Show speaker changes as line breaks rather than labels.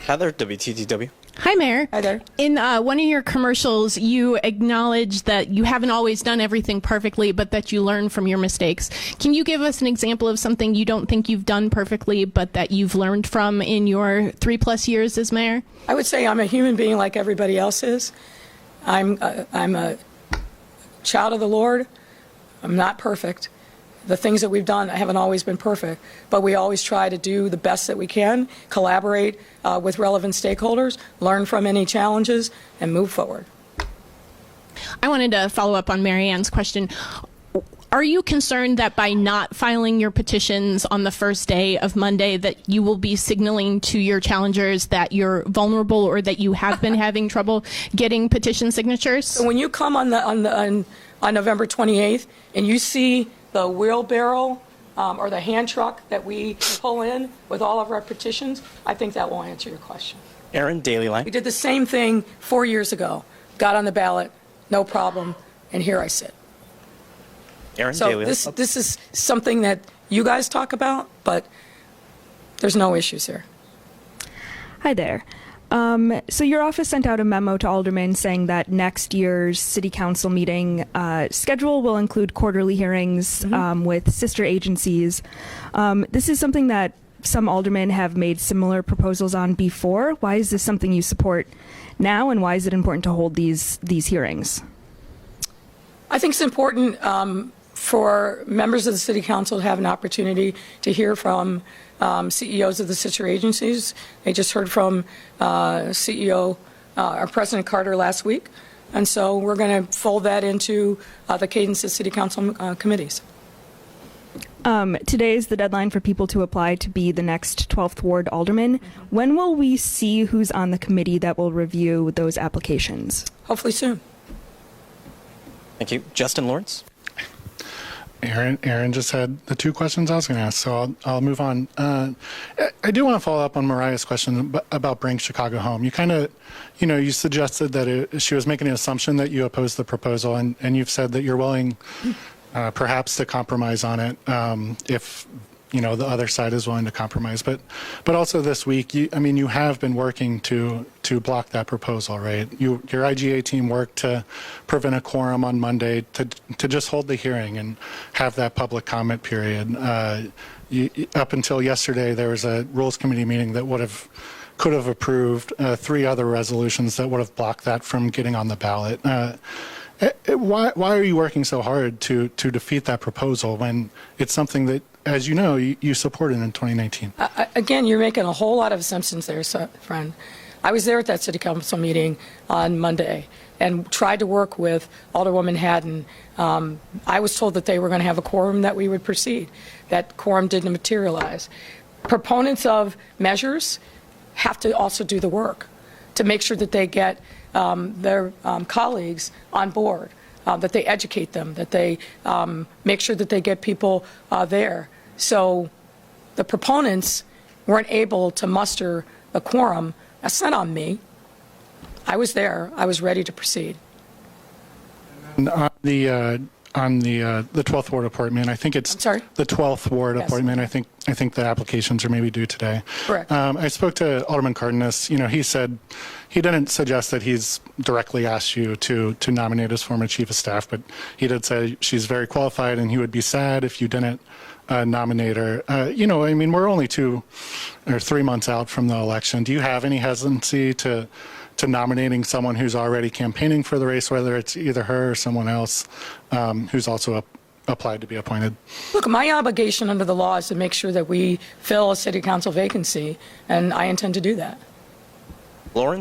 Heather, WTTW.
Hi, Mayor.
Hi there.
In one of your commercials, you acknowledge that you haven't always done everything perfectly, but that you learn from your mistakes. Can you give us an example of something you don't think you've done perfectly, but that you've learned from in your 3+ years as mayor?
I would say I'm a human being like everybody else is. I'm a child of the Lord. I'm not perfect. The things that we've done haven't always been perfect, but we always try to do the best that we can, collaborate with relevant stakeholders, learn from any challenges, and move forward.
I wanted to follow up on Mary Ann's question. Are you concerned that by not filing your petitions on the first day of Monday that you will be signaling to your challengers that you're vulnerable or that you have been having trouble getting petition signatures?
So when you come on November 28th and you see the wheelbarrow or the hand truck that we pull in with all of our petitions, I think that will answer your question.
Aaron, Daily Line.
We did the same thing 4 years ago, got on the ballot, no problem, and here I sit.
Aaron,
So
Daily Line.
this is something that you guys talk about, but there's no issues here.
Hi there. So your office sent out a memo to aldermen saying that next year's city council meeting schedule will include quarterly hearings with sister agencies. This is something that some aldermen have made similar proposals on before. Why is this something you support now, and why is it important to hold these hearings?
I think it's important for members of the city council to have an opportunity to hear from CEOs of the sister agencies. They just heard from CEO, our President Carter last week. And so we're going to fold that into the cadence of city council committees.
Today is the deadline for people to apply to be the next 12th Ward alderman. When will we see who's on the committee that will review those applications?
Hopefully soon.
Thank you. Justin Lawrence.
Aaron just had the two questions I was going to ask, so I'll move on. I do want to follow up on Mariah's question about Bring Chicago Home. You kind of, you suggested that she was making an assumption that you opposed the proposal, and you've said that you're willing perhaps to compromise on it if the other side is willing to compromise. But also this week, you have been working to block that proposal, right? Your IGA team worked to prevent a quorum on Monday to just hold the hearing and have that public comment period. Up until yesterday, there was a Rules Committee meeting that could have approved 3 other resolutions that would have blocked that from getting on the ballot. Why are you working so hard to defeat that proposal when it's something that, as you know, you supported in 2019?
Again, you're making a whole lot of assumptions there, friend. I was there at that city council meeting on Monday and tried to work with Alderwoman Haddon. I was told that they were going to have a quorum, that we would proceed. That quorum didn't materialize. Proponents of measures have to also do the work to make sure that they get their colleagues on board, that they educate them, that they make sure that they get people there. So the proponents weren't able to muster a quorum. That's not on me. I was there. I was ready to proceed.
And on the 12th Ward appointment, I think it's the 12th Ward appointment. I think the applications are maybe due today.
Correct.
I spoke to Alderman Cardenas. He said he didn't suggest that he's directly asked you to nominate his former chief of staff, but he did say she's very qualified and he would be sad if you didn't nominate her. We're only 2 or 3 months out from the election. Do you have any hesitancy to nominating someone who's already campaigning for the race, whether it's either her or someone else who's also applied to be appointed?
Look, my obligation under the law is to make sure that we fill a city council vacancy, and I intend to do that.
Lawrence.